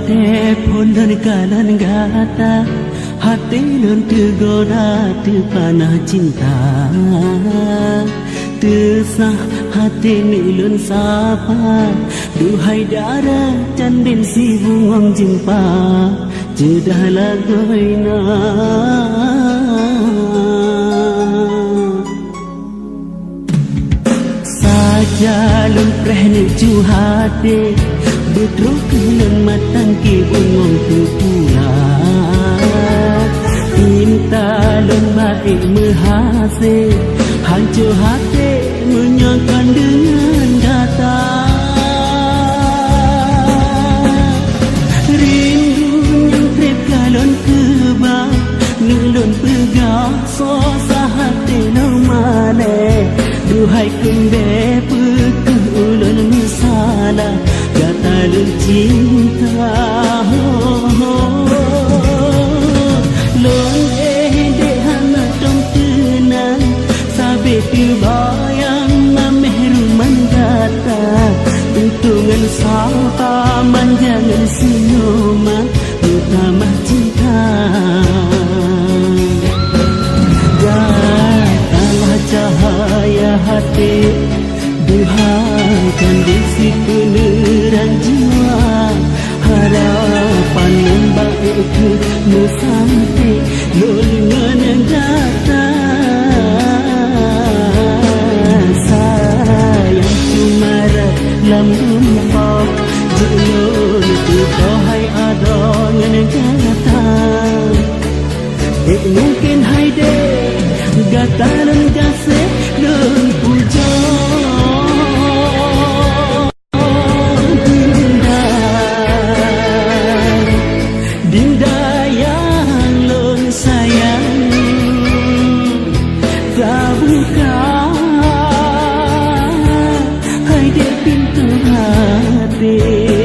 te pun dan kanan gata hati lun tergoda terpanah cinta tersah hati ni lun sapa duhai darah candin si bungang jumpa jedah lagoina saja lun prehni ju hati betruk lun matang ki bungang tu pula cinta lun baik mehasih hancur hati menyangkan dengan kata rindu yang trip kalon kebang nulun pegah sosa hati nomane duhai kumbe peku ulun misalah kata lun cinta lun dehana tom tenang sabe bayang mamehru mandata untungan sapa manjangan sinuman utama cinta datanglah cahaya hati duhakan di si penerang jiwa harapan yang baik ke nusante lulungan yang datang sayang cumarat lambung pok jelun tu tohai ada yang datang mungkin hai de gatalan jase lun puja pintu hati